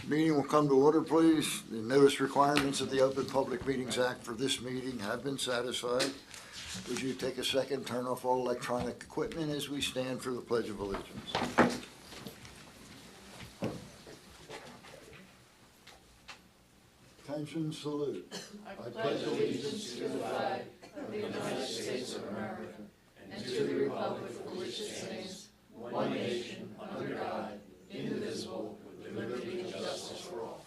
Meeting will come to order, please. The notice requirements of the Open Public Meetings Act for this meeting have been satisfied. Would you take a second, turn off all electronic equipment as we stand for the Pledge of Allegiance? Attention, salute. I pledge allegiance to the flag of the United States of America and to the republic for which it stands, one nation, under God, indivisible, with liberty and justice for all.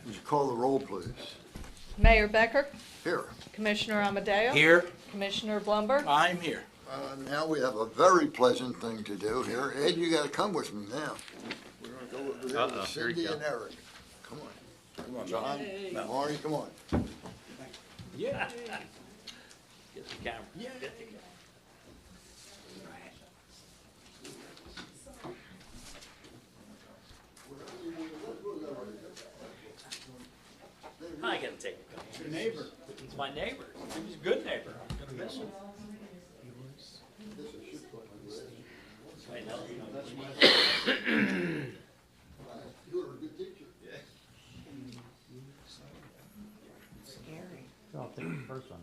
Would you call the roll, please? Mayor Becker, Here. Commissioner Amadeo. Here. Commissioner Blumberg. I'm here. Now we have a very pleasant thing to do here. Ed, you gotta come with me now. We're gonna go over there with Cindy and Eric. Come on. Come on, John. Maury, come on. Yeah. Get the camera. Yeah. Get the camera. I gotta take a picture. Your neighbor. He's my neighbor. He's a good neighbor. I'm gonna miss him. I know. You were a good teacher. I'll take the first one.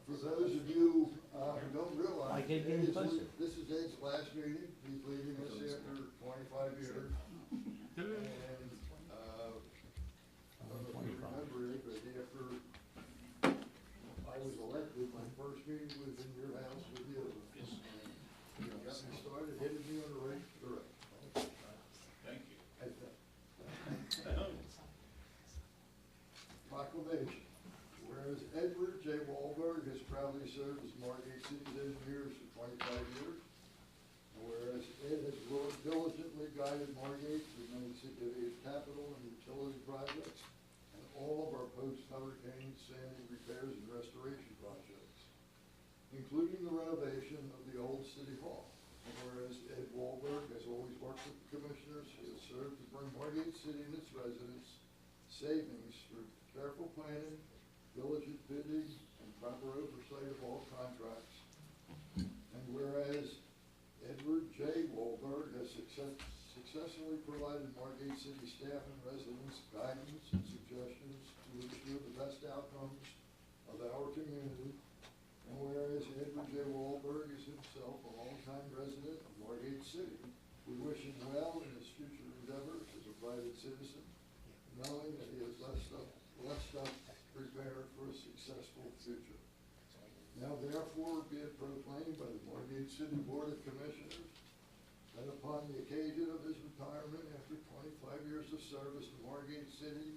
For those of you who don't realize, I gave you the poster. this is Ed's last meeting. He's leaving us after 25 years. And I don't know if you remember it, but after I was elected, my first meeting was in your house with you. You got me started, headed me on the right direction. Thank you. I think. Proclamation. Whereas Edward J. Wahlberg has proudly served as Margate City's engineer for 25 years. And whereas Ed has diligently guided Margate through many significant capital and utility projects and all of our post-hurricane Sandy repairs and restoration projects, including the renovation of the old City Hall. And whereas Ed Wahlberg has always worked with the commissioners, he has served to bring Margate City and its residents savings through careful planning, diligent bidding, and proper oversight of all contracts. And whereas Edward J. Wahlberg has successfully provided Margate City staff and residents guidance and suggestions to ensure the best outcomes of our community. And whereas Edward J. Wahlberg is himself a longtime resident of Margate City, we wish him well in his future endeavors as a private citizen, knowing that he has blessed us prepared for a successful future. Now therefore be it proclaimed by the Margate City Board of Commissioners that upon the occasion of his retirement after 25 years of service to Margate City,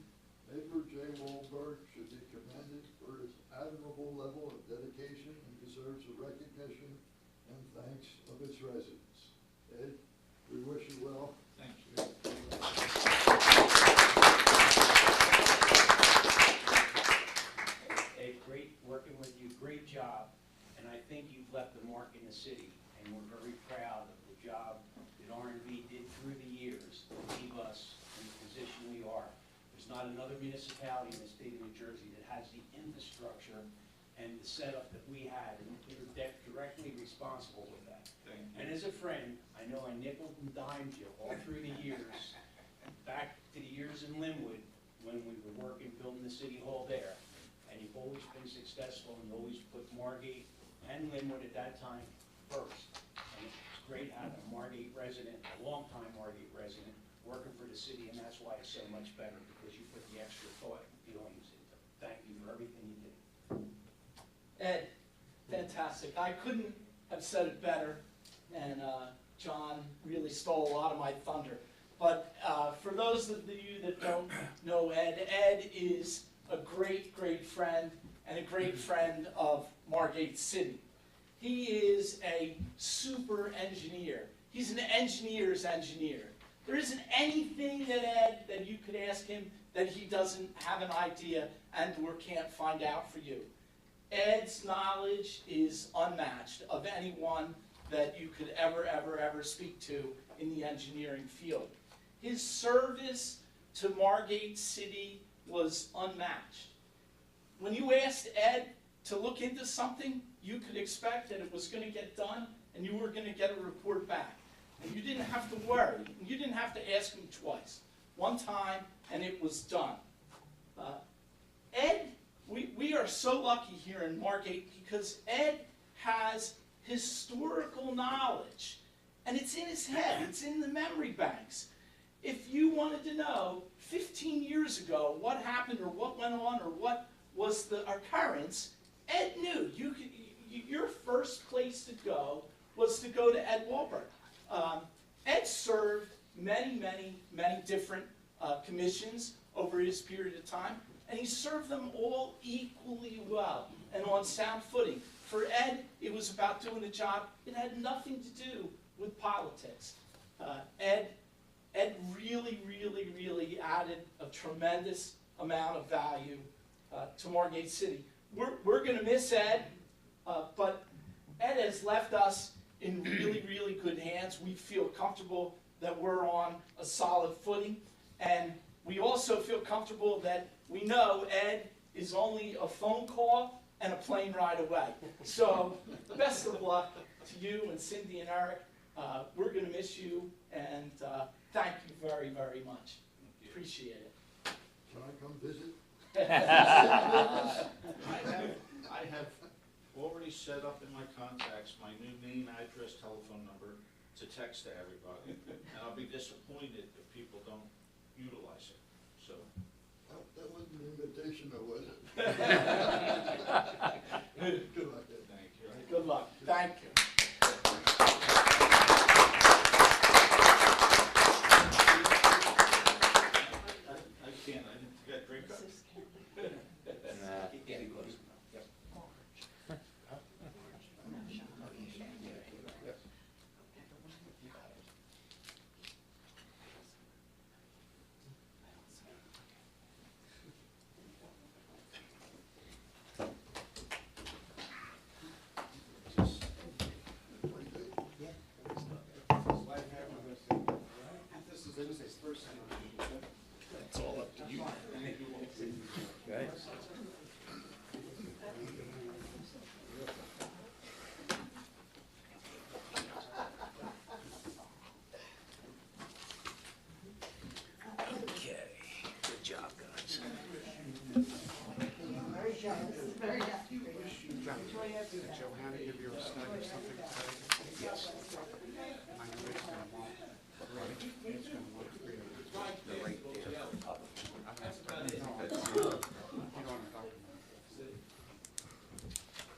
Edward J. Wahlberg should be commended for his admirable level of dedication and deserves the recognition and thanks of its residents. Ed, we wish you well. Thank you. Dave, great working with you, great job, and I think you've left a mark in the city, and we're very proud of the job that R&B did through the years to keep us in the position we are. There's not another municipality in the state of New Jersey that has the infrastructure and the setup that we had, and you're directly responsible with that. And as a friend, I know I nickel and dimed you all through the years, back to the years in Linwood, when we were working, building the city hall there. And you've always been successful, and you always put Margate and Linwood at that time first. And it's great having a Margate resident, a longtime Margate resident, working for the city, and that's why it's so much better, because you put the extra thought and feelings into it. Thank you for everything you did. Ed, fantastic. I couldn't have said it better, and John really stole a lot of my thunder. But for those of you that don't know Ed, Ed is a great, great friend and a great friend of Margate City. He is a super engineer. He's an engineer's engineer. There isn't anything that Ed, that you could ask him that he doesn't have an idea and or can't find out for you. Ed's knowledge is unmatched of anyone that you could ever speak to in the engineering field. His service to Margate City was unmatched. When you asked Ed to look into something, you could expect that it was gonna get done, and you were gonna get a report back. And you didn't have to worry, and you didn't have to ask him twice. One time, and it was done. Ed, we are so lucky here in Margate because Ed has historical knowledge, and it's in his head, it's in the memory banks. If you wanted to know 15 years ago what happened or what went on or what was the occurrence, Ed knew. Your first place to go was to go to Ed Wahlberg. Ed served many different commissions over his period of time, and he served them all equally well and on sound footing. For Ed, it was about doing the job. It had nothing to do with politics. Ed really added a tremendous amount of value to Margate City. We're going to miss Ed, but Ed has left us in really good hands. We feel comfortable that we're on a solid footing, and we also feel comfortable that we know Ed is only a phone call and a plane ride away. So best of luck to you and Cindy and Eric. We're going to miss you, and thank you very much. Appreciate it. Can I come visit? I have already set up in my contacts my new name, address, telephone number to text to everybody. And I'll be disappointed if people don't utilize it, so. That wasn't an invitation though, was it? Good luck. Thank you. Good luck. Thank you. I can't, I didn't get drink up. Getting close. Yep. It's all up to you. Right. Okay, good job, guys. Did Johanna give you a snug or something to say? Yes. I know it's gonna want, it's gonna want to create. They're right there. You don't want to talk about it.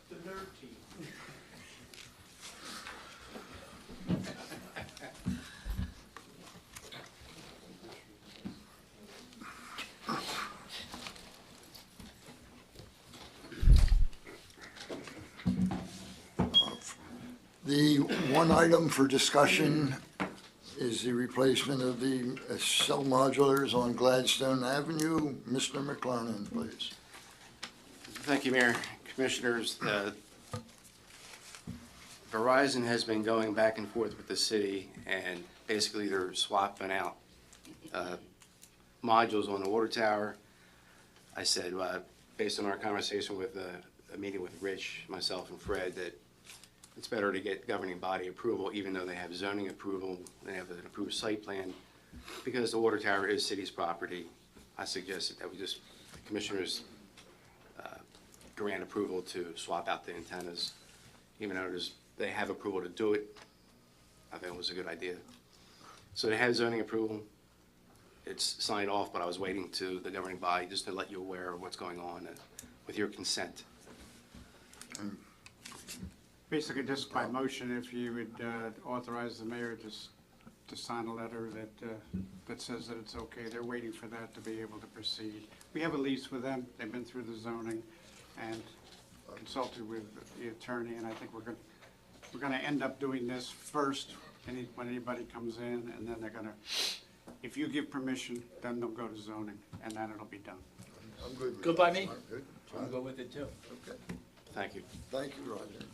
The nerd team. The one item for discussion is the replacement of the cell modulars on Gladstone Avenue. Mr. McLarnon, please. Thank you, Mayor, Commissioners. Verizon has been going back and forth with the city, and basically they're swapping out modules on the water tower. I said, based on our conversation with a meeting with Rich, myself, and Fred, that it's better to get governing body approval, even though they have zoning approval, they have an approved site plan, because the water tower is city's property. I suggested that we just, the commissioners grant approval to swap out the antennas, even though they have approval to do it. I think it was a good idea. So they have zoning approval. It's signed off, but I was waiting to the governing body just to let you aware of what's going on with your consent. Basically, just by motion, if you would authorize the mayor to sign a letter that says that it's okay. They're waiting for that to be able to proceed. We have a lease with them. They've been through the zoning and consulted with the attorney, and I think we're gonna end up doing this first when anybody comes in, and then they're gonna, if you give permission, then they'll go to zoning, and then it'll be done. I'm good with Good that. by me. Good. I'm good with it too. Okay. Thank you. Thank you, Roger.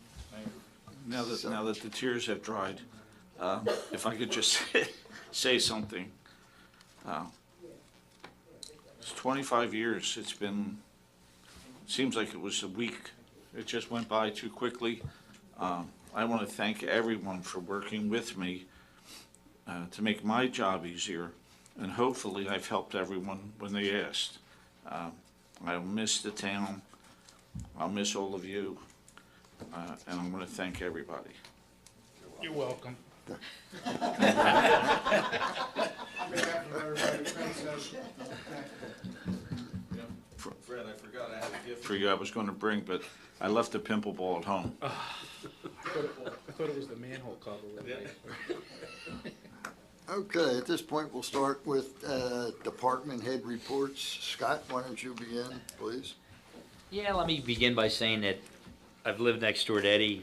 Now that the tears have dried, if I could just say something. It's 25 years. Seems like it was a week It just went by too quickly. I want to thank everyone for working with me to make my job easier, and hopefully I've helped everyone when they asked. I'll miss the town. I'll miss all of you, and I'm going to thank everybody. You're welcome. Fred, I forgot I had a gift for you I was going to bring, but I left the pimple ball at home. I thought it was the manhole cover. Okay, at this point, we'll start with department head reports. Scott, why don't you begin, please? Yeah, let me begin by saying that I've lived next door to Eddie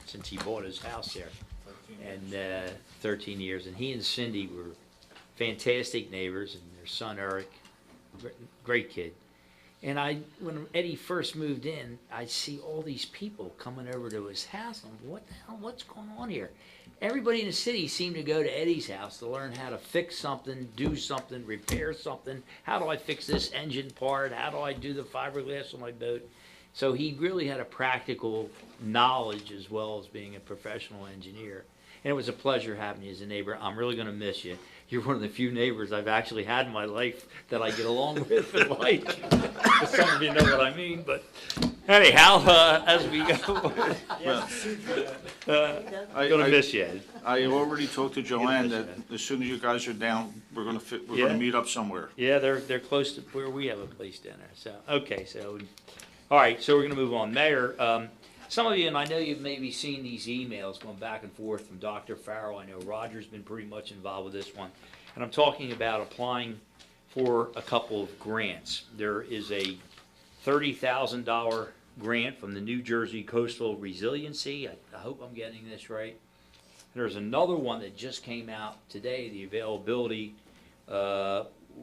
since he bought his house there, and 13 years. And he and Cindy were fantastic neighbors, and their son Eric, great kid. And when Eddie first moved in, I see all these people coming over to his house. I'm like, what the hell? What's going on here? Everybody in the city seemed to go to Eddie's house to learn how to fix something, do something, repair something. How do I fix this engine part? How do I do the fiberglass on my boat? So he really had a practical knowledge as well as being a professional engineer. And it was a pleasure having you as a neighbor. I'm really going to miss you. You're one of the few neighbors I've actually had in my life that I get along with and like. Some of you know what I mean, but anyhow, as we go, I'm going to miss you, Ed. I already talked to Joanne that as soon as you guys are down, we're going to meet up somewhere. Yeah, they're close to where we have a place down there. So okay, all right, so we're going to move on. Mayor, some of you, and I know you've maybe seen these emails going back and forth from Dr. Farrell. I know Roger's been pretty much involved with this one. And I'm talking about applying for a couple of grants. There is a $30,000 grant from the New Jersey Coastal Resiliency. I hope I'm getting this right. There's another one that just came out today, the availability,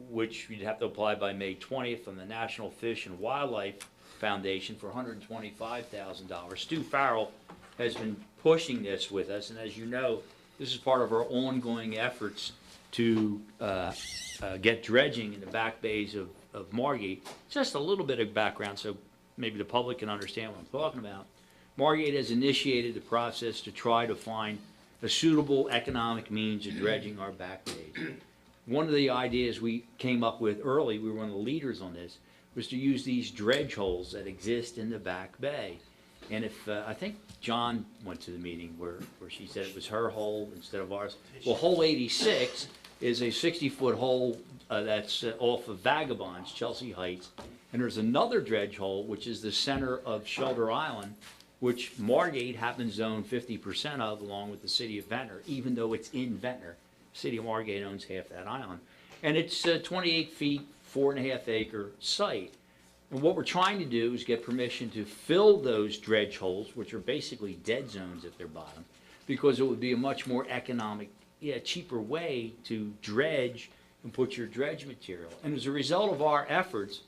which you'd have to apply by May 20th from the National Fish and Wildlife Foundation for $125,000. Stu Farrell has been pushing this with us, and as you know, this is part of our ongoing efforts to get dredging in the back bays of Margate. Just a little bit of background so maybe the public can understand what I'm talking about. Margate has initiated the process to try to find a suitable economic means of dredging our back bays. One of the ideas we came up with early, we were one of the leaders on this, was to use these dredge holes that exist in the back bay. And if, I think John went to the meeting where she said it was her hole instead of ours. Well, hole 86 is a 60-foot hole that's off of Vagabonds, Chelsea Heights. And there's another dredge hole, which is the center of Shelter Island, which Margate happens to own 50% of, along with the city of Ventnor, even though it's in Ventnor. The city of Margate owns half that island. And it's 28 feet, 4.5 acre site. And what we're trying to do is get permission to fill those dredge holes, which are basically dead zones at their bottom, because it would be a much more economic, cheaper way to dredge and put your dredge material. And as a result of our efforts,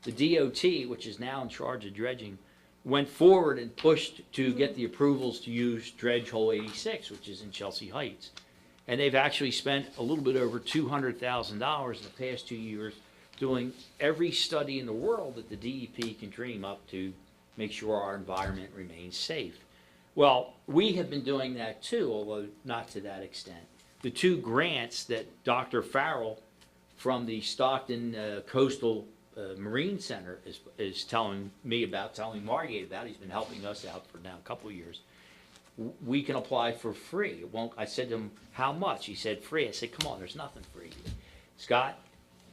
the DOT, which is now in charge of dredging, went forward and pushed to get the approvals to use dredge hole 86, which is in Chelsea Heights. And they've actually spent a little bit over $200,000 in the past 2 years doing every study in the world that the DEP can dream up to make sure our environment remains safe. Well, we have been doing that too, although not to that extent. The two grants that Dr. Farrell from the Stockton Coastal Marine Center is telling me about, telling Margate about, he's been helping us out for now a couple of years. We can apply for free. I said to him, how much? He said free. I said, come on, there's nothing free. Scott,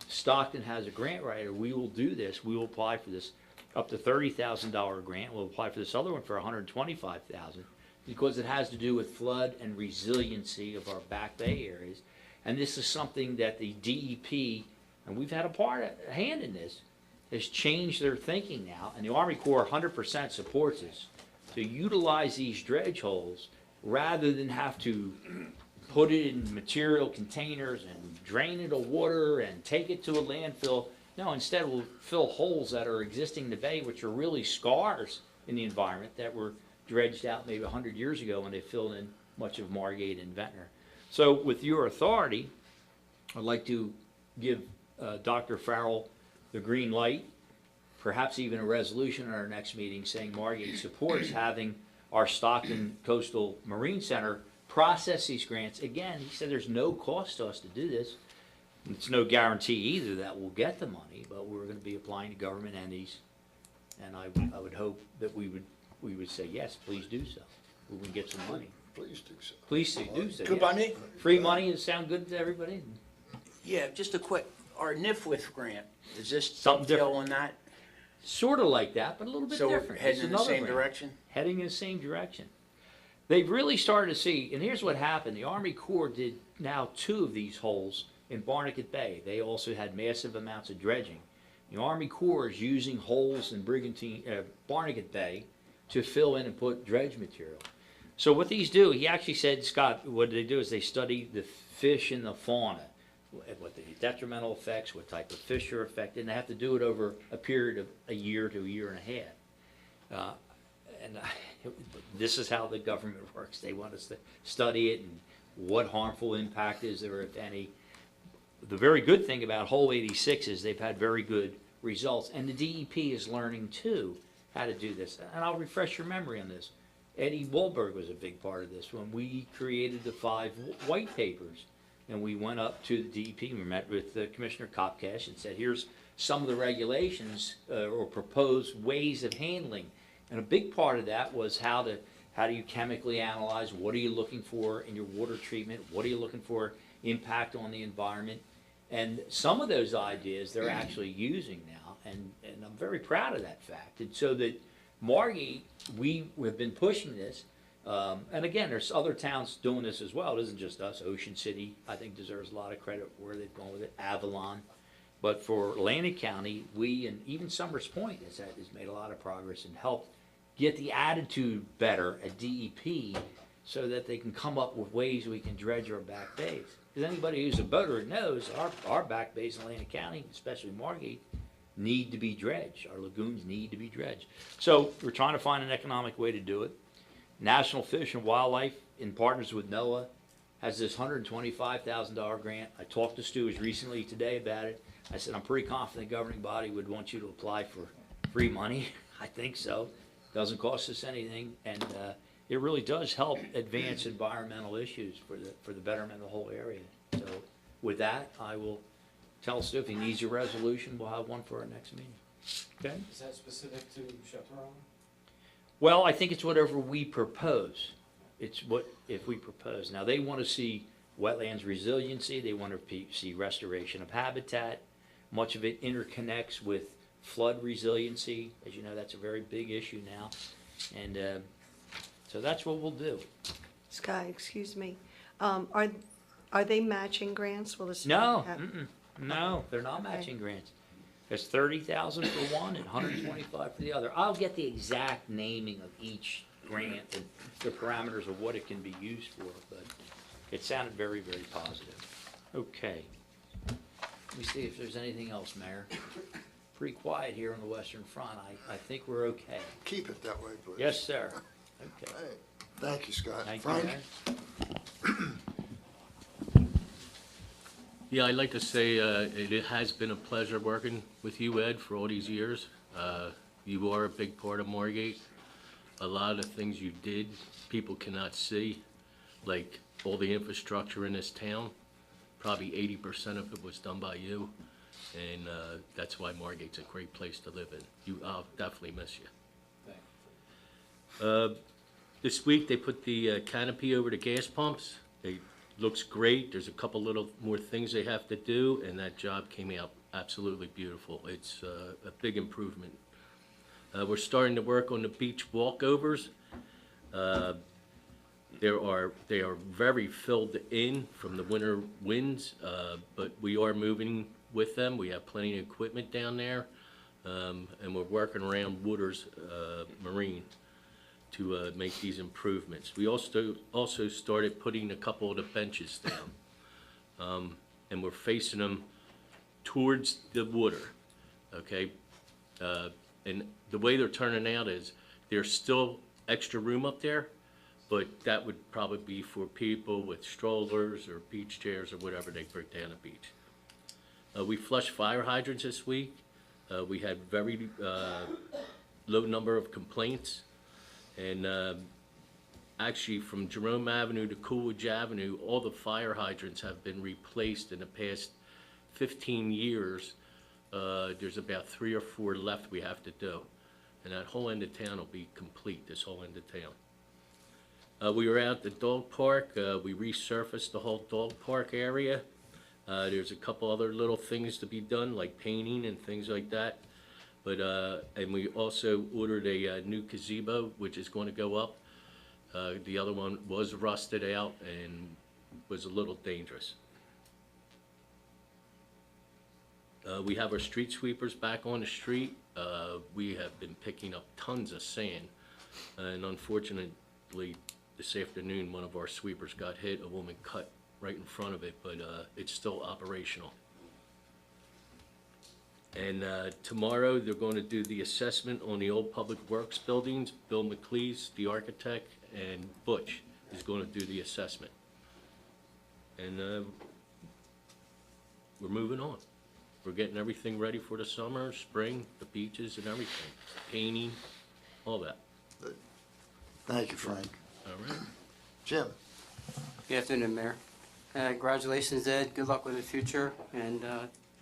Stockton has a grant writer. We will do this. We will apply for this up to $30,000 grant. We'll apply for this other one for $125,000 because it has to do with flood and resiliency of our back bay areas. And this is something that the DEP, and we've had a hand in this, has changed their thinking now. And the Army Corps 100% supports this, to utilize these dredge holes rather than have to put it in material containers and drain it of water and take it to a landfill. No, instead we'll fill holes that are existing in the bay, which are really scars in the environment that were dredged out maybe 100 years ago when they filled in much of Margate and Ventnor. So with your authority, I'd like to give Dr. Farrell the green light perhaps even a resolution at our next meeting saying Margate supports having our Stockton Coastal Marine Center process these grants. Again, he said there's no cost to us to do this. It's no guarantee either that we'll get the money, but we're gonna be applying to government entities. And I would hope that we would say, yes, please do so. We can get some money. Please do so. Please do so. Good yeah. by me? Free money, does sound good to everybody? Yeah, just a quick, our NIFWIF grant, is this Something dovetail different. on that? Sort of like that, but a little bit So we're different. heading It's in the another same grant. direction? Heading in the same direction. They've really started to see, and here's what happened. The Army Corps did now 2 of these holes in Barnegat Bay. They also had massive amounts of dredging. The Army Corps is using holes in Barnegat Bay to fill in and put dredge material. So what these do, he actually said, Scott, what they do is they study the fish and the fauna, what the detrimental effects, what type of fish are affected, and they have to do it over a period of a year to a year and a half. This is how the government works. They want us to study it and what harmful impact is there, if any. The very good thing about Hole 86 is they've had very good results, and the DEP is learning too how to do this. And I'll refresh your memory on this. Eddie Wahlberg was a big part of this when we created the 5 white papers, and we went up to the DEP. We met with Commissioner Kopkash and said, here's some of the regulations or proposed ways of handling. And a big part of that was how do you chemically analyze, what are you looking for in your water treatment, what are you looking for impact on the environment. And some of those ideas they're actually using now, and I'm very proud of that fact. And so that Margate, we have been pushing this, and again, there's other towns doing this as well. It isn't just us. Ocean City, I think, deserves a lot of credit where they've gone with it. Avalon. But for Atlantic County, we, and even Summers Point has made a lot of progress and helped get the attitude better at DEP so that they can come up with ways we can dredge our back bays. Because anybody who's a boater knows our back bays in Atlantic County, especially Margate, need to be dredged. Our lagoons need to be dredged. So we're trying to find an economic way to do it. National Fish and Wildlife, in partners with NOAA, has this $125,000 grant. I talked to Stu recently today about it. I said, I'm pretty confident the governing body would want you to apply for free money. I think so. Doesn't cost us anything, and it really does help advance environmental issues for the betterment of the whole area. So with that, I will tell Stu if he needs a resolution, we'll have one for our next meeting. Okay? Is that specific to Chateau? Well, I think it's whatever we propose. It's what, if we propose. Now, they want to see wetlands resiliency, they want to see restoration of habitat. Much of it interconnects with flood resiliency. As you know, that's a very big issue now. And so that's what we'll do. Sky, excuse me. Are they matching grants? Will the city No, have- no, they're not Okay. matching grants. There's 30,000 for one and 125 for the other. I'll get the exact naming of each grant and the parameters of what it can be used for, but it sounded very, very positive. Okay. Let me see if there's anything else, Mayor. Pretty quiet here on the Western Front. I think we're okay. Keep it that way, please. Yes, sir. Okay. Hey, thank you, Scott. Thank you, Frank? Mayor. Yeah, I'd like to say it has been a pleasure working with you, Ed, for all these years. You are a big part of Margate. A lot of the things you did, people cannot see, like all the infrastructure in this town. Probably 80% of it was done by you, and that's why Margate's a great place to live in. I'll definitely miss you. This week, they put the canopy over the gas pumps. It looks great. There's a couple little more things they have to do, and that job came out absolutely beautiful. It's a big improvement. We're starting to work on the beach walkovers. They are very filled in from the winter winds, but we are moving with them. We have plenty of equipment down there, and we're working around Wooders Marine to make these improvements. We also started putting a couple of the benches down, and we're facing them towards the water, okay? And the way they're turning out is there's still extra room up there, but that would probably be for people with strollers or beach chairs or whatever they bring down the beach. We flushed fire hydrants this week. We had very low number of complaints, and actually from Jerome Avenue to Coolidge Avenue, all the fire hydrants have been replaced in the past 15 years. There's about 3 or 4 left we have to do, and that whole end of town will be complete, this whole end of town. We were out at the dog park. We resurfaced the whole dog park area. There's a couple other little things to be done, like painting and things like that. But, and we also ordered a new gazebo, which is going to go up. The other one was rusted out and was a little dangerous. We have our street sweepers back on the street. We have been picking up tons of sand. And unfortunately, this afternoon, one of our sweepers got hit. A woman cut right in front of it, but it's still operational. And tomorrow, they're going to do the assessment on the old public works buildings. Bill McLeese, the architect, and Butch is going to do the assessment. And we're moving on. We're getting everything ready for the summer, spring, the beaches and everything. Painting, all that. Thank you, Frank. All right. Jim? Good afternoon, Mayor. Congratulations, Ed. Good luck with the future. And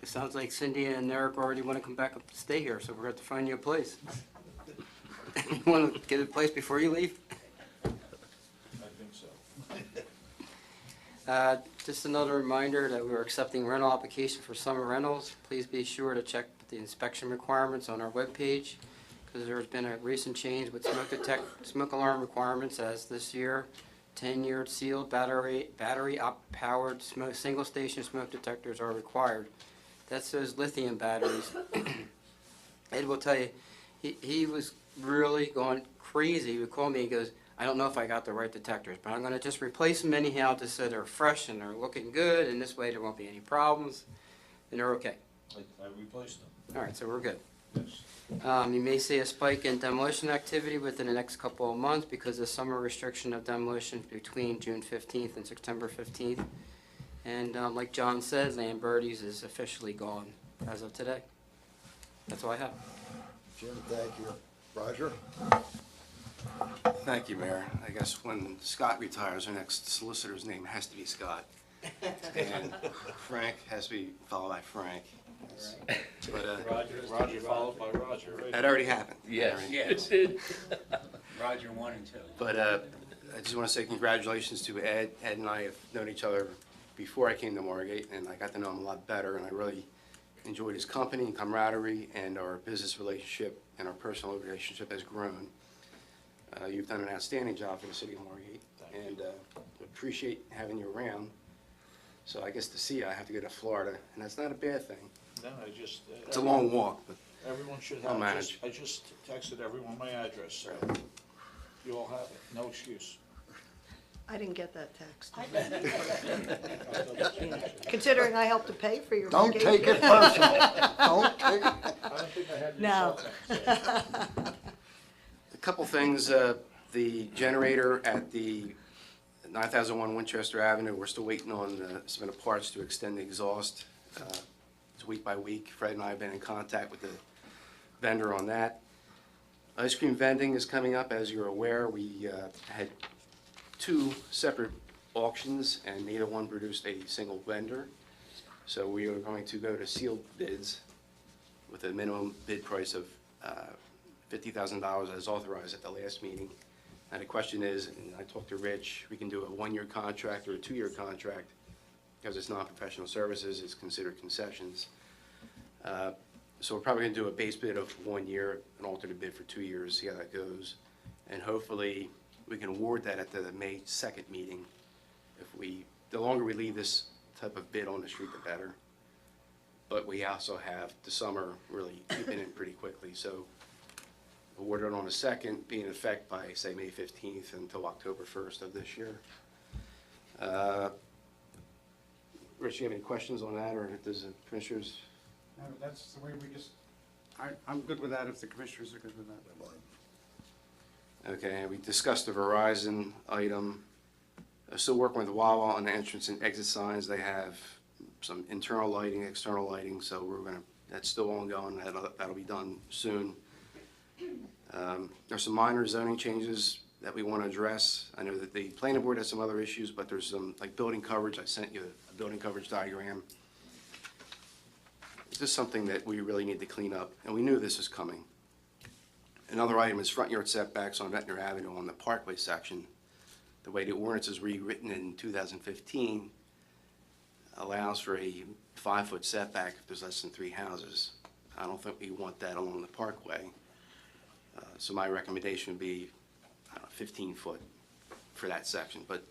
it sounds like Cindy and Eric already want to come back up to stay here, so we're going to have to find you a place. You want to get a place before you leave? I think so. Just another reminder that we're accepting rental application for summer rentals. Please be sure to check the inspection requirements on our webpage, because there's been a recent change with smoke alarm requirements as this year. 10-year sealed battery-powered single station smoke detectors are required. That's those lithium batteries. Ed will tell you, he was really going crazy. He would call me and goes, I don't know if I got the right detectors, but I'm going to just replace them anyhow just so they're fresh and they're looking good, and this way there won't be any problems, and they're okay. I replaced them. All right, so we're good. Yes. You may see a spike in demolition activity within the next couple of months because of summer restriction of demolition between June 15th and September 15th. And like John said, Lamberti's is officially gone as of today. That's all I have. Jim, thank you. Roger? Thank you, Mayor. I guess when Scott retires, our next solicitor's name has to be Scott. And Frank has to be followed by Frank. But Roger followed by Roger. that already happened. Yes, Already. it did. Roger 1 and 2. But I just want to say congratulations to Ed. Ed and I have known each other before I came to Margate, and I got to know him a lot better, and I really enjoyed his company and camaraderie, and our business relationship and our personal relationship has grown. You've done an outstanding job for the city of Margate, and appreciate having you around. So I guess to see you, I have to go to Florida, and that's not a bad thing. No, I just. It's a long walk, but Everyone should I'll have, manage. I just texted everyone my address, so you all have it, no excuse. I didn't get that text. Considering I helped to pay for your Don't vacation. take it personal. Don't take it. I don't think I had your No. cell phone. a couple things. The generator at the 9001 Winchester Avenue, we're still waiting on some of the parts to extend the exhaust. It's week by week. Fred and I have been in contact with the vendor on that. Ice cream vending is coming up, as you're aware. We had 2 separate auctions, and neither one produced a single vendor. So we are going to go to sealed bids with a minimum bid price of $50,000 as authorized at the last meeting. And the question is, and I talked to Rich, we can do a 1-year contract or a 2-year contract, because it's non-professional services, it's considered concessions. So we're probably gonna do a base bid of 1 year, an alternate bid for 2 years, see how that goes. And hopefully, we can award that at the May 2nd meeting. The longer we leave this type of bid on the street, the better. But we also have the summer really keeping it pretty quickly, so award it on the 2nd, be in effect by, say, May 15th until October 1st of this year. Rich, you have any questions on that, or does the commissioners? No, that's the way we just, I'm good with that if the commissioners are good with that. Okay, we discussed the Verizon item. Still working with Wawa on the entrance and exit signs. They have some internal lighting, external lighting, so we're gonna That's still ongoing. That'll be done soon. There's some minor zoning changes that we want to address. I know that the planning board has some other issues, but there's some, like building coverage. I sent you a building coverage diagram. It's just something that we really need to clean up, and we knew this was coming. Another item is front yard setbacks on Ventnor Avenue on the Parkway section. The way the ordinance is rewritten in 2015 allows for a 5-foot setback if there's less than 3 houses. I don't think we want that along the Parkway. So my recommendation would be 15 foot for that section, but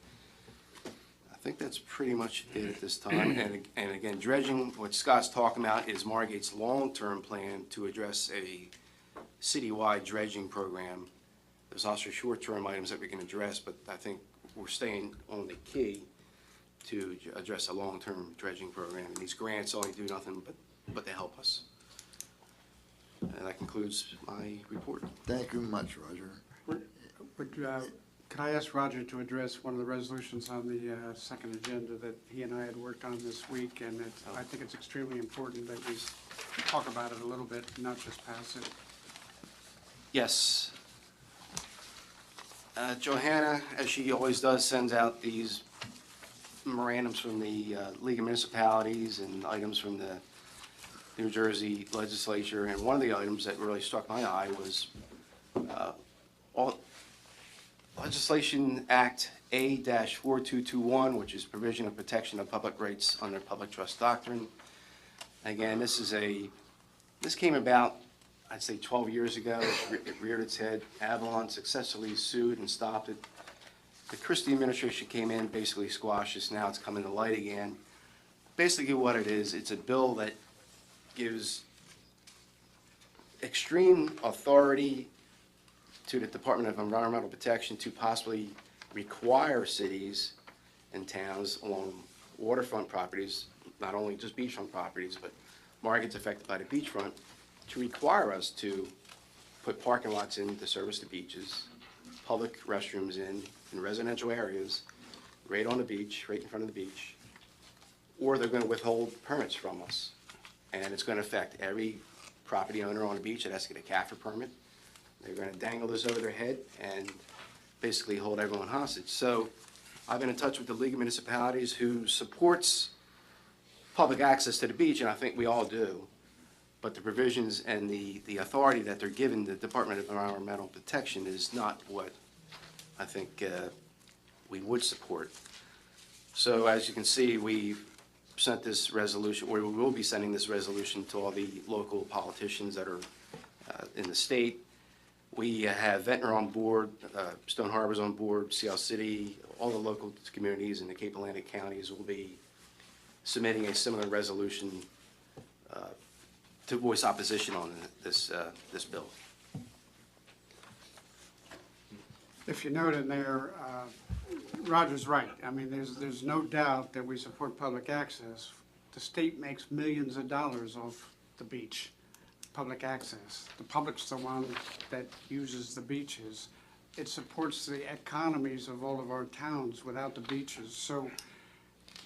I think that's pretty much it at this time. And again, dredging, what Scott's talking about is Margate's long-term plan to address a citywide dredging program. There's also short-term items that we can address, but I think we're staying on the key to address a long-term dredging program. And these grants only do nothing but to help us. And that concludes my report. Thank you much, Roger. Could I ask Roger to address one of the resolutions on the second agenda that he and I had worked on this week? And I think it's extremely important that we talk about it a little bit, not just pass it. Yes. Johanna, as she always does, sends out these memorandums from the League of Municipalities and items from the New Jersey legislature. And one of the items that really struck my eye was Legislation Act A-4221, which is provision of protection of public rights under public trust doctrine. Again, this came about, I'd say 12 years ago. It reared its head. Avalon successfully sued and stopped it. The Christie administration came in, basically squashed this. Now it's coming to light again. Basically what it is, it's a bill that gives extreme authority to the Department of Environmental Protection to possibly require cities and towns along waterfront properties, not only just beachfront properties, but Margate's affected by the beachfront, to require us to put parking lots in to service the beaches, public restrooms in residential areas, right on the beach, right in front of the beach, or they're going to withhold permits from us. And it's going to affect every property owner on the beach that has to get a CAFR permit. They're going to dangle this over their head and basically hold everyone hostage. So I've been in touch with the League of Municipalities, who supports public access to the beach, and I think we all do. But the provisions and the authority that they're giving the Department of Environmental Protection is not what I think we would support. So as you can see, we've sent this resolution, or we will be sending this resolution to all the local politicians that are in the state. We have Ventnor on board, Stone Harbor's on board, Seal City, all the local communities in the Cape Atlantic counties will be submitting a similar resolution to voice opposition on this bill. If you note in there, Roger's right. I mean, there's no doubt that we support public access. The state makes millions of dollars off the beach, public access. The public's the one that uses the beaches. It supports the economies of all of our towns without the beaches. So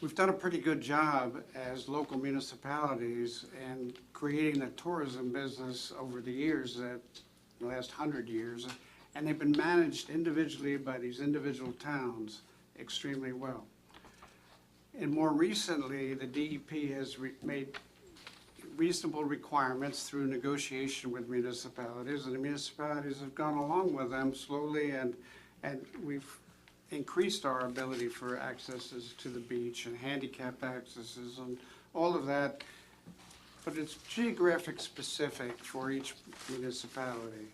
we've done a pretty good job as local municipalities in creating a tourism business over the years, the last 100 years. And they've been managed individually by these individual towns extremely well. And more recently, the DEP has made reasonable requirements through negotiation with municipalities, and the municipalities have gone along with them slowly, and we've increased our ability for accesses to the beach and handicap accesses and all of that. But it's geographic specific for each municipality.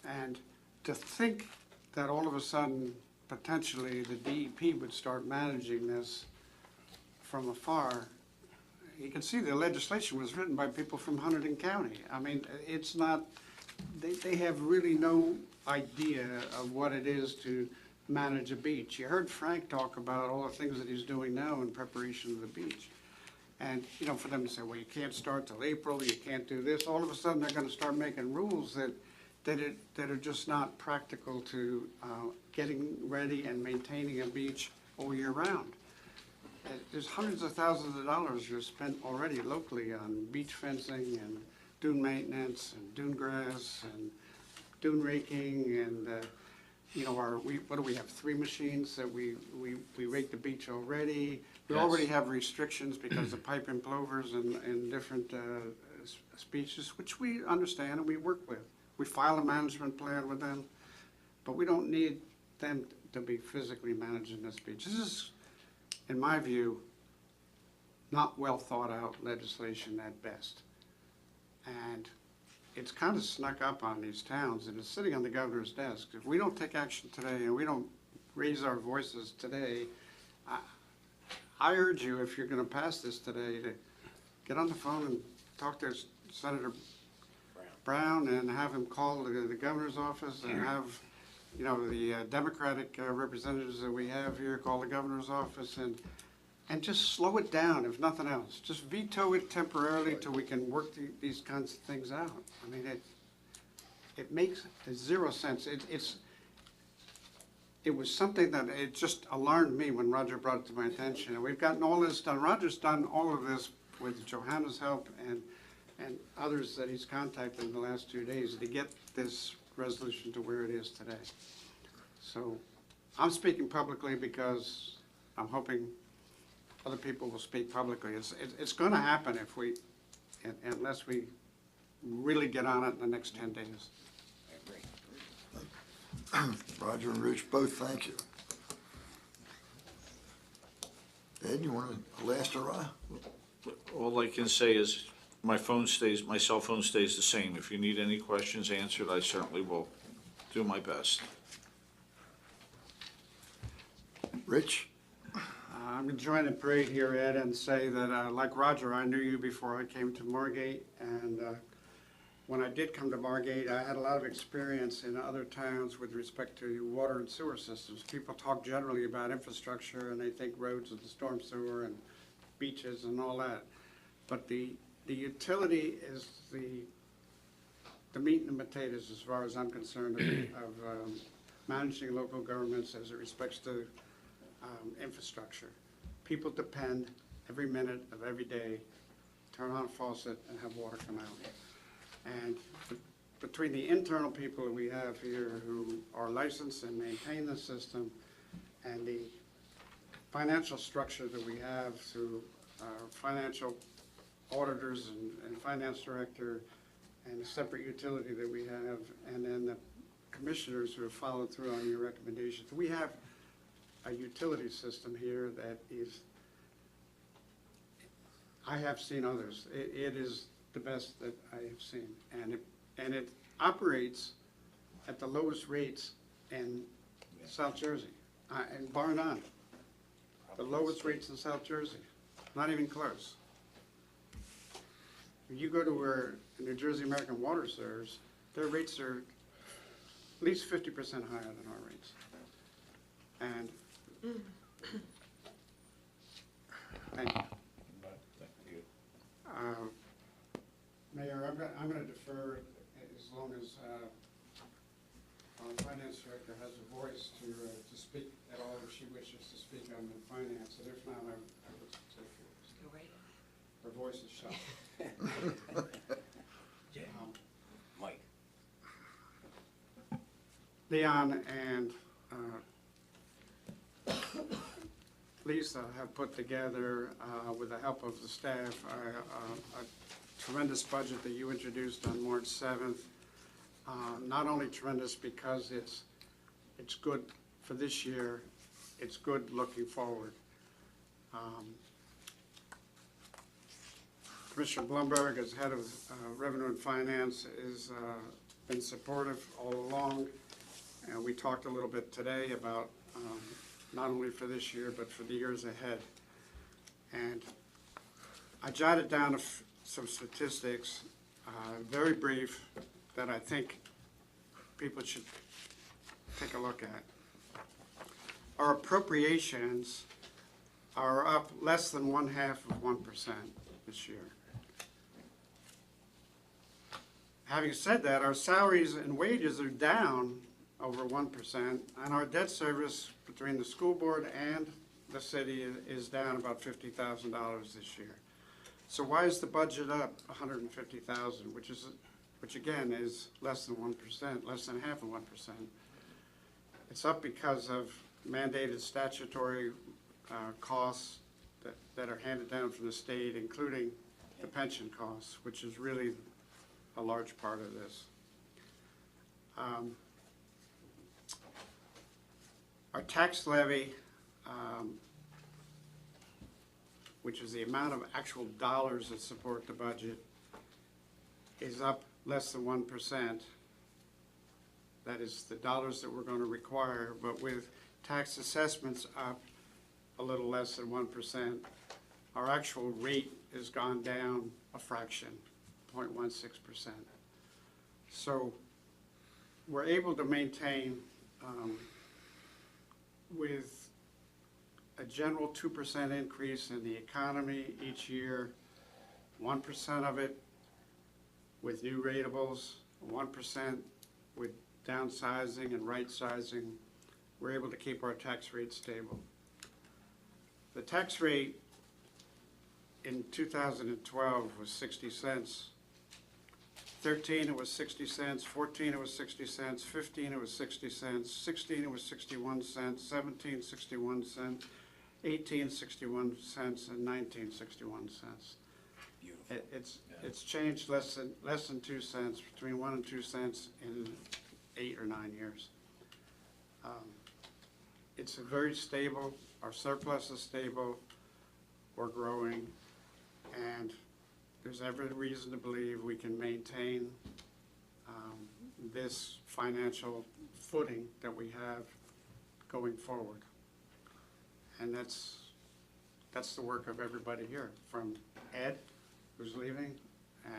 And to think that all of a sudden, potentially, the DEP would start managing this from afar, you can see the legislation was written by people from Hunterdon County. I mean, it's not, they have really no idea of what it is to manage a beach. You heard Frank talk about all the things that he's doing now in preparation of the beach. And, you know, for them to say, well, you can't start till April, you can't do this, all of a sudden they're going to start making rules that are just not practical to getting ready and maintaining a beach all year round. there's hundreds of thousands of dollars you've spent already locally on beach fencing and dune maintenance and dune grass and dune raking and, what do we have, 3 machines that we rake the beach already? We Yes. already have restrictions because of pipe and plovers and different species, which we understand and we work with. We file a management plan with them, but we don't need them to be physically managing this beach. This is, in my view, not well thought out legislation at best. And it's kind of snuck up on these towns and it's sitting on the governor's desk. If we don't take action today and we don't raise our voices today, I urge you, if you're gonna pass this today, to get on the phone and talk to Senator Brown and have him call the governor's office and have, the Democratic representatives that we have here call the governor's office and just slow it down, if nothing else. Just veto it temporarily till we can work these kinds of things out. I mean, it makes zero sense. It was something that it just alarmed me when Roger brought it to my attention. And we've gotten all this done. Roger's done all of this with Johanna's help and others that he's contacted in the last 2 days to get this resolution to where it is today. So I'm speaking publicly because I'm hoping other people will speak publicly. It's going to happen unless we really get on it in the next 10 days. Roger and Rich, both thank you. Ed, you want a last hurrah? All I can say is my cell phone stays the same. If you need any questions answered, I certainly will do my best. Rich? I'm going to join the parade here, Ed, and say that, like Roger, I knew you before I came to Margate, and when I did come to Margate, I had a lot of experience in other towns with respect to water and sewer systems. People talk generally about infrastructure, and they think roads and the storm sewer and beaches and all that. But the utility is the meat and the potatoes, as far as I'm concerned, of managing local governments as it respects to infrastructure. People depend every minute of every day, turn on a faucet and have water come out. And between the internal people that we have here who are licensed and maintain the system and the financial structure that we have through our financial auditors and finance director and the separate utility that we have, and then the commissioners who have followed through on your recommendations, we have a utility system here that is, I have seen others. It is the best that I have seen, and it operates at the lowest rates in South Jersey, and bar none. The lowest rates in South Jersey, not even close. When you go to where New Jersey American Water serves, their rates are at least 50% higher than our rates. And thank you. Mayor, I'm going to defer as long as our finance director has a voice to speak at all if she wishes to speak on the finance, and if not, I would take yours. Go right Her voice is shot. Mike. Leon and Lisa have put together, with the help of the staff, a tremendous budget that you introduced on March 7th. Not only tremendous because it's good for this year, it's good looking forward. Commissioner Blumberg, as head of Revenue and Finance, has been supportive all along. And we talked a little bit today about not only for this year, but for the years ahead. And I jotted down some statistics, very brief, that I think people should take a look at. Our appropriations are up less than 0.5% this year. Having said that, our salaries and wages are down over 1%, and our debt service between the school board and the city is down about $50,000 this year. So why is the budget up $150,000, which again is less than 1%, less than half of 1%? It's up because of mandated statutory costs that are handed down from the state, including the pension costs, which is really a large part of this. Our tax levy, which is the amount of actual dollars that support the budget, is up less than 1%. That is the dollars that we're going to require, but with tax assessments up a little less than 1%, our actual rate has gone down a fraction, 0.16%. So we're able to maintain with a general 2% increase in the economy each year, 1% of it with new ratables, 1% with downsizing and right-sizing, we're able to keep our tax rate stable. The tax rate in 2012 was 60 cents. 13 it was 60 cents, 14 it was 60 cents, 15 it was 60 cents, 16 it was 61 cents, 17 61 cents, 18 61 cents, and 19 61 cents. It's changed less than 2 cents, between 1 and 2 cents in 8 or 9 years. It's a very stable. Our surplus is stable. We're growing, and there's every reason to believe we can maintain this financial footing that we have going forward. And that's the work of everybody here, from Ed, who's leaving,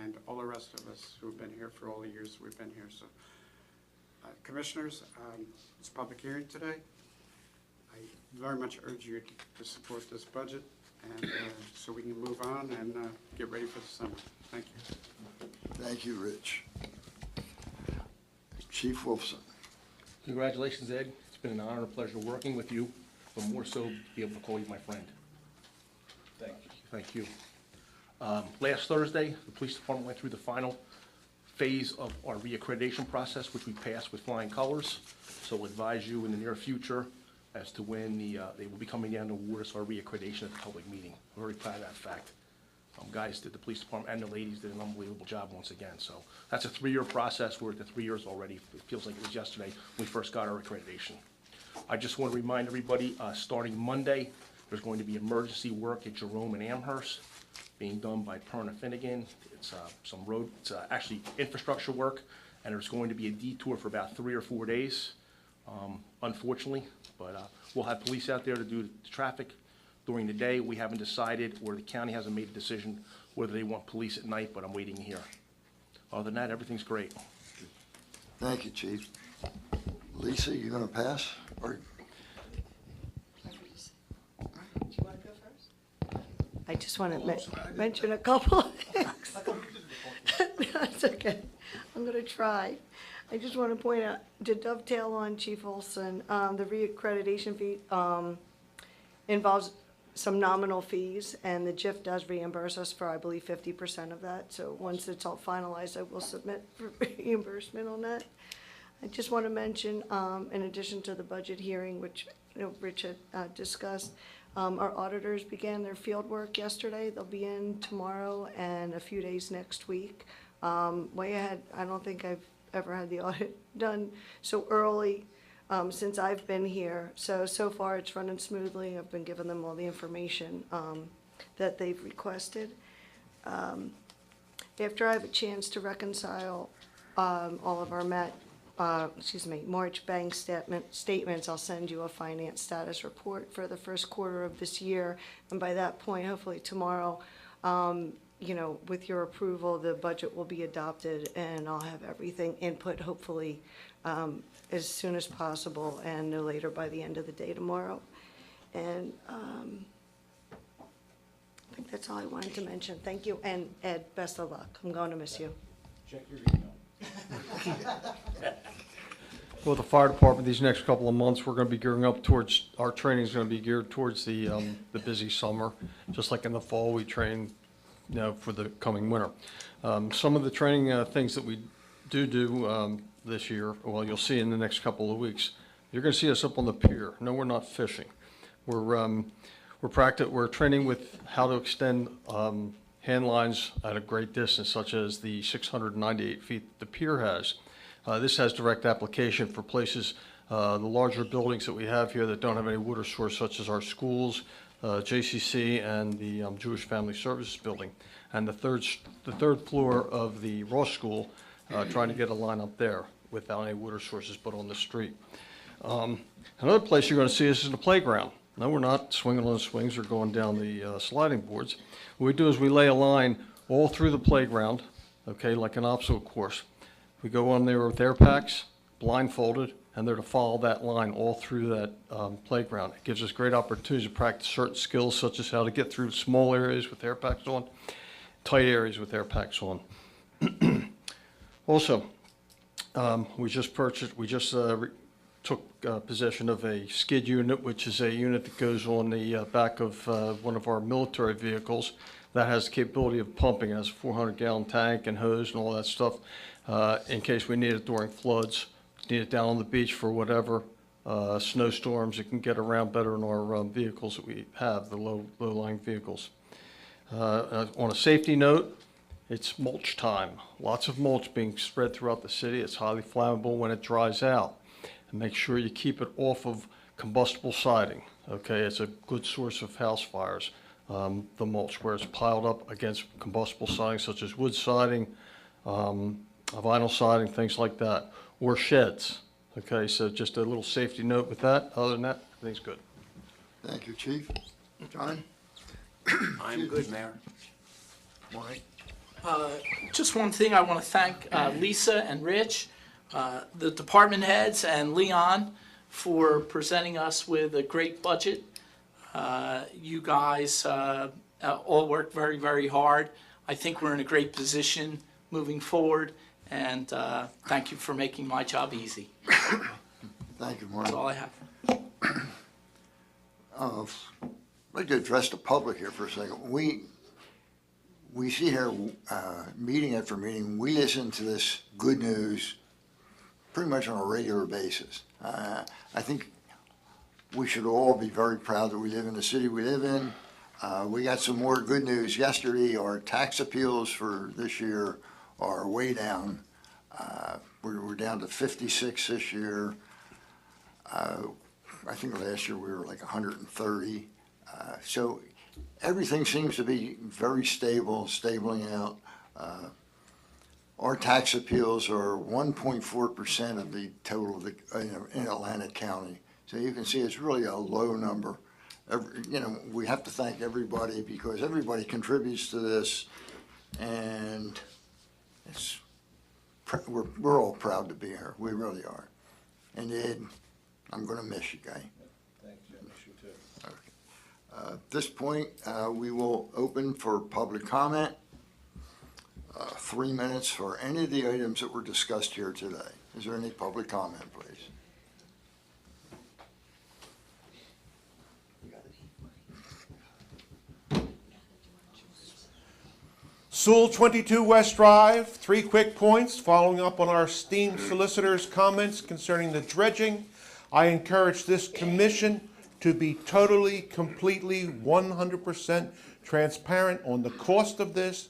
and all the rest of us who've been here for all the years we've been here. So, Commissioners, it's a public hearing today. I very much urge you to support this budget, and so we can move on and get ready for the summer. Thank you. Thank you, Rich. Chief Wolfson. Congratulations, Ed. It's been an honor and a pleasure working with you, but more so to be able to call you my friend. Thank you. Thank you. Last Thursday, the police department went through the final phase of our reaccreditation process, which we passed with flying colors. So we'll advise you in the near future as to when they will be coming down to award us our reaccreditation at the public meeting. We're very proud of that fact. Guys did, the police department and the ladies did an unbelievable job once again. So that's a 3-year process. We're at the 3 years already. It feels like it was yesterday when we first got our accreditation. I just want to remind everybody, starting Monday, there's going to be emergency work at Jerome and Amherst being done by Perna Finnegan. It's some road, it's actually infrastructure work, and there's going to be a detour for about 3 or 4 days, unfortunately. But we'll have police out there to do the traffic during the day. We haven't decided, or the county hasn't made a decision whether they want police at night, but I'm waiting to hear. Other than that, everything's great. Thank you, Chief. Lisa, you gonna pass? Or Do you want to go first? I just want to mention a couple of things. That's okay. I'm going to try. I just want to point out, to dovetail on Chief Olson, the reaccreditation fee involves some nominal fees, and the JIF does reimburse us for, I believe, 50% of that. So once it's all finalized, I will submit for reimbursement on that. I just want to mention, in addition to the budget hearing, which Rich had discussed, our auditors began their field work yesterday. They'll be in tomorrow and a few days next week. Way ahead. I don't think I've ever had the audit done so early since I've been here. So far it's running smoothly. I've been giving them all the information that they've requested. After I have a chance to reconcile all of our March bank statements, I'll send you a finance status report for the first quarter of this year. And by that point, hopefully tomorrow, with your approval, the budget will be adopted, and I'll have everything input, hopefully, as soon as possible, and no later by the end of the day tomorrow. And I think that's all I wanted to mention. Thank you, and Ed, best of luck. I'm going to miss you. Check your email. Well, the fire department, these next couple of months, we're going to be gearing up towards, our training is going to be geared towards the busy summer. Just like in the fall, we train, for the coming winter. Some of the training things that we do this year, well, you'll see in the next couple of weeks. You're going to see us up on the pier. No, we're not fishing. We're training with how to extend hand lines at a great distance, such as the 698 feet the pier has. This has direct application for places, the larger buildings that we have here that don't have any water source, such as our schools, JCC, and the Jewish Family Services Building. And the third floor of the Ross School, trying to get a line up there without any water sources, but on the street. Another place you're going to see us is the playground. No, we're not swinging on the swings or going down the sliding boards. What we do is we lay a line all through the playground, okay, like an obstacle course. We go on there with air packs, blindfolded, and they're to follow that line all through that playground. It gives us great opportunities to practice certain skills, such as how to get through small areas with air packs on, tight areas with air packs on. Also, we just took possession of a skid unit, which is a unit that goes on the back of one of our military vehicles that has the capability of pumping. It has a 400-gallon tank and hose and all that stuff in case we need it during floods, need it down on the beach for whatever snowstorms. It can get around better in our vehicles that we have, the low-lying vehicles. On a safety note, it's mulch time. Lots of mulch being spread throughout the city. It's highly flammable when it dries out. And make sure you keep it off of combustible siding. Okay, it's a good source of house fires. The mulch, where it's piled up against combustible siding, such as wood siding, vinyl siding, things like that, or sheds. Okay, so just a little safety note with that. Other than that, everything's good. Thank you, Chief. John? I'm good, Mayor. Mike? Just one thing, I want to thank Lisa and Rich, the department heads, and Leon for presenting us with a great budget. You guys all worked very, very hard. I think we're in a great position moving forward, and thank you for making my job easy. Thank you, Mark. That's all I have. I'd like to address the public here for a second. We see here, meeting after meeting, we listen to this good news pretty much on a regular basis. I think we should all be very proud that we live in the city we live in. We got some more good news yesterday. Our tax appeals for this year are way down. We're down to 56 this year. I think last year we were like 130. So everything seems to be very stabling out. Our tax appeals are 1.4% of the total in Atlantic County. So you can see it's really a low number. We have to thank everybody because everybody contributes to this, and we're all proud to be here. We really are. And Ed, I'm going to miss you, guy. Thank you, I miss you too. Okay. At this point, we will open for public comment. 3 minutes for any of the items that were discussed here today. Is there any public comment, please? Sewell 22 West Drive, 3 quick points following up on our esteemed solicitor's comments concerning the dredging. I encourage this commission to be totally, completely, 100% transparent on the cost of this,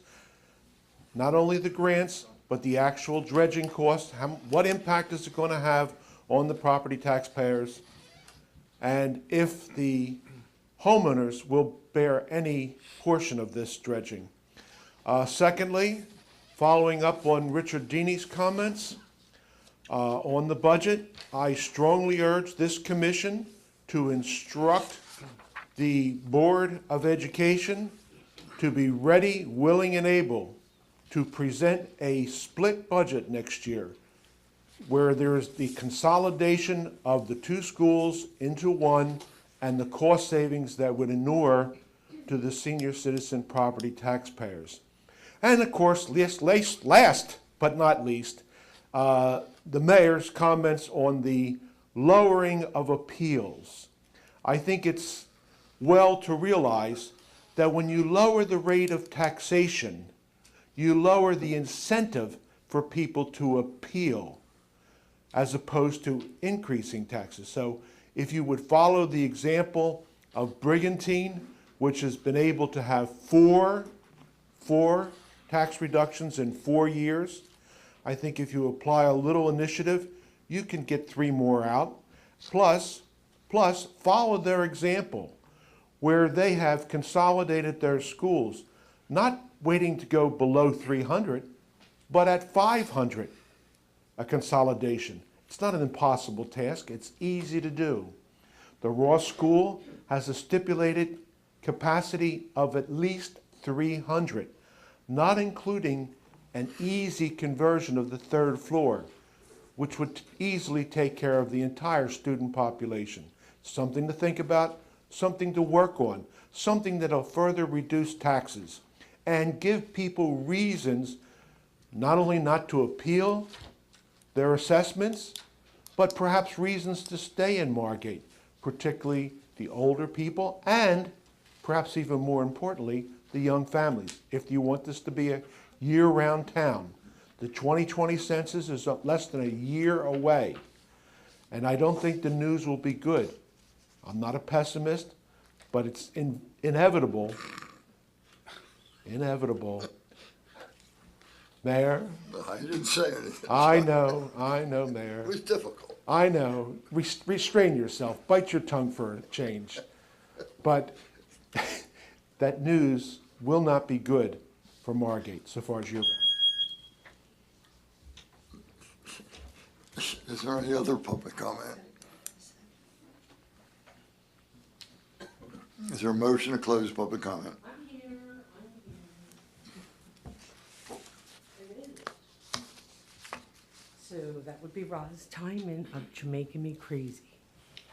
not only the grants, but the actual dredging cost. What impact is it going to have on the property taxpayers? And if the homeowners will bear any portion of this dredging. Secondly, following up on Richard Deeney's comments on the budget, I strongly urge this commission to instruct the Board of Education to be ready, willing, and able to present a split budget next year where there is the consolidation of the 2 schools into one and the cost savings that would inure to the senior citizen property taxpayers. And of course, last but not least, the mayor's comments on the lowering of appeals. I think it's well to realize that when you lower the rate of taxation, you lower the incentive for people to appeal as opposed to increasing taxes. So if you would follow the example of Brigantine, which has been able to have four tax reductions in 4 years, I think if you apply a little initiative, you can get 3 more out. Plus, follow their example where they have consolidated their schools, not waiting to go below 300, but at 500, a consolidation. It's not an impossible task. It's easy to do. The Ross School has a stipulated capacity of at least 300, not including an easy conversion of the 3rd floor, which would easily take care of the entire student population. Something to think about, something to work on, something that'll further reduce taxes and give people reasons not only not to appeal their assessments, but perhaps reasons to stay in Margate, particularly the older people and perhaps even more importantly, the young families. If you want this to be a year-round town, the 2020 census is less than a year away, and I don't think the news will be good. I'm not a pessimist, but it's inevitable. Mayor? I didn't say anything. I know, Mayor. It was difficult. I know. Restrain yourself. Bite your tongue for a change. But that news will not be good for Margate, so far as you're. Is there any other public comment? Is there a motion to close public comment? So that would be Roz Timon of Jamaica Me Crazy.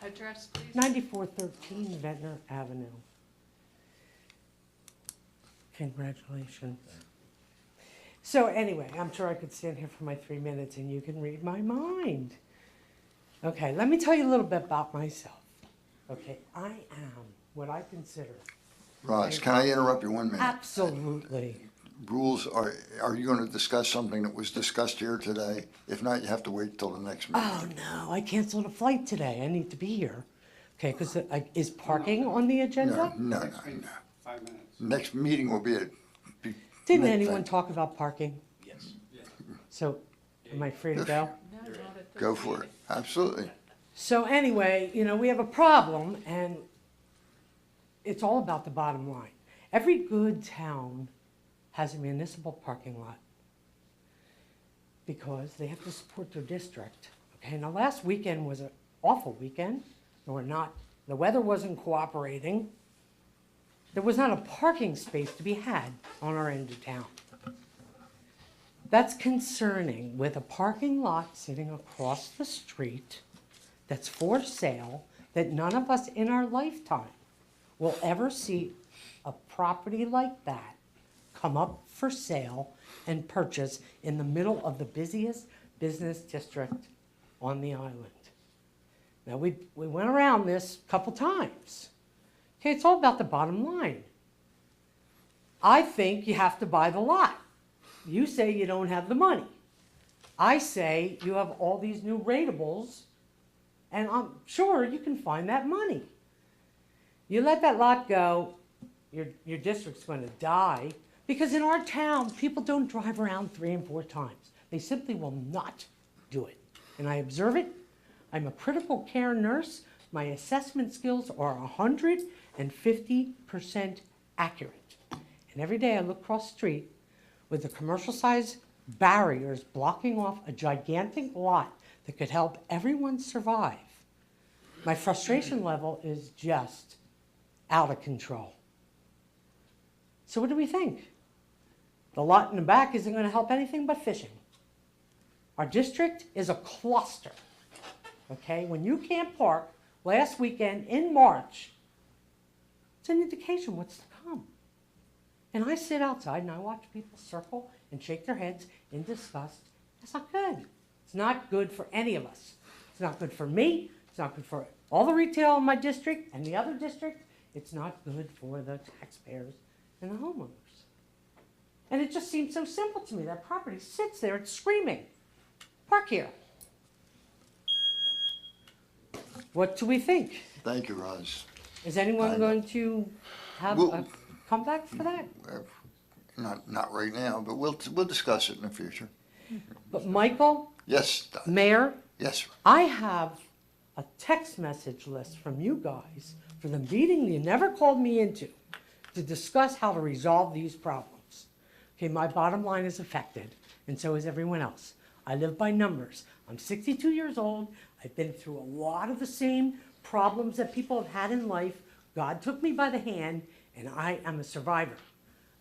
Address, please. 9413 Ventnor Avenue. Congratulations. So anyway, I'm sure I could stand here for my 3 minutes and you can read my mind. Okay, let me tell you a little bit about myself. Okay, I am what I consider. Roz, can I interrupt you 1 minute? Absolutely. Rules, are you going to discuss something that was discussed here today? If not, you have to wait till the next meeting. Oh, no, I cancanceled a flight today. I need to be here. Okay, because is parking on the agenda? No. 5 minutes. Next meeting will be Didn't anyone talk about parking? Yes. So, am I free to go? Go for it. Absolutely. So anyway, we have a problem, and it's all about the bottom line. Every good town has a municipal parking lot because they have to support their district. Okay, now last weekend was an awful weekend. The weather wasn't cooperating. There was not a parking space to be had on our end of town. That's concerning with a parking lot sitting across the street that's for sale, that none of us in our lifetime will ever see a property like that come up for sale and purchase in the middle of the busiest business district on the island. Now, we went around this a couple times. Okay, it's all about the bottom line. I think you have to buy the lot. You say you don't have the money. I say you have all these new ratables, and I'm sure you can find that money. You let that lot go, your district's going to die, because in our town, people don't drive around 3 and 4 times. They simply will not do it. And I observe it. I'm a critical care nurse. My assessment skills are 150% accurate. And every day I look across the street with the commercial-sized barriers blocking off a gigantic lot that could help everyone survive. My frustration level is just out of control. So what do we think? The lot in the back isn't going to help anything but fishing. Our district is a cluster. Okay, when you can't park last weekend in March, it's an indication what's to come. And I sit outside and I watch people circle and shake their heads in disgust. That's not good. It's not good for any of us. It's not good for me. It's not good for all the retail in my district and the other district. It's not good for the taxpayers and the homeowners. And it just seems so simple to me. That property sits there, it's screaming. Park here. What do we think? Thank you, Roz. Is anyone I- going to have Well- a comeback for that? Not right now, but we'll discuss it in the future. But Michael, Yes, Mayor, yes, sir. I have a text message list from you guys for the meeting you never called me into to discuss how to resolve these problems. Okay, my bottom line is affected, and so is everyone else. I live by numbers. I'm 62 years old. I've been through a lot of the same problems that people have had in life. God took me by the hand, and I am a survivor.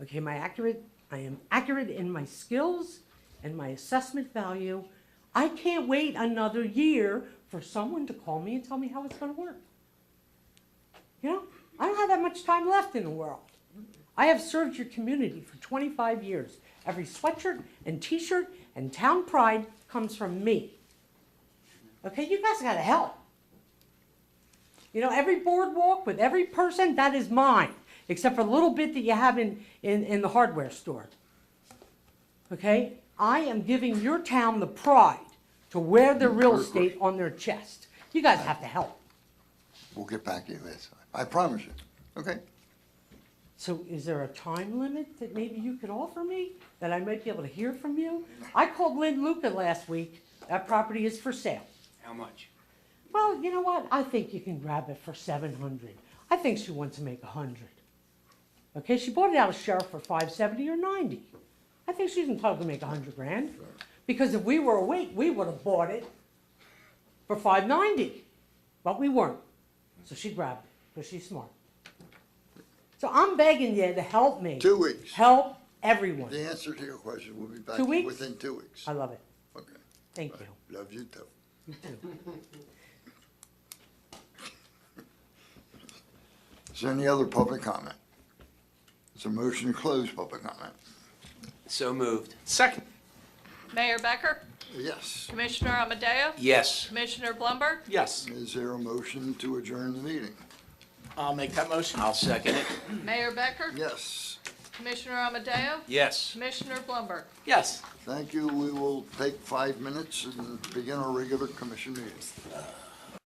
Okay, I am accurate in my skills and my assessment value. I can't wait another year for someone to call me and tell me how it's going to work. You know, I don't have that much time left in the world. I have served your community for 25 years. Every sweatshirt and t-shirt and town pride comes from me. Okay, you guys got to help. You know, every boardwalk with every person, that is mine, except for the little bit that you have in the hardware store. Okay, I am giving your town the pride to wear their real estate on their chest. You guys have to help. We'll get back to you this. I promise you. Okay? So is there a time limit that maybe you could offer me that I might be able to hear from you? I called Lynn Luca last week. That property is for sale. How much? Well, you know what? I think you can grab it for $700. I think she wants to make $100. Okay, she bought it out of sheriff for $570 or $90. I think she's entitled to make $100,000. Because if we were awake, we would have bought it for $590. But we weren't. So she grabbed it because she's smart. So I'm begging you to help me. 2 weeks. Help everyone. The answer to your question will be back 2 weeks? within 2 weeks. I love it. Okay. Thank you. Love you too. You too. Is there any other public comment? Is there a motion to close public comment? So moved. Second. Mayor Becker, Yes. Commissioner Amadeo, Yes. Commissioner Blumberg, Yes, Is there a motion to adjourn the meeting? I'll make that motion. I'll second it. Mayor Becker, Yes. Commissioner Amadeo, Yes. Commissioner Blumberg. Yes. Thank you. We will take 5 minutes and begin our regular commission meeting.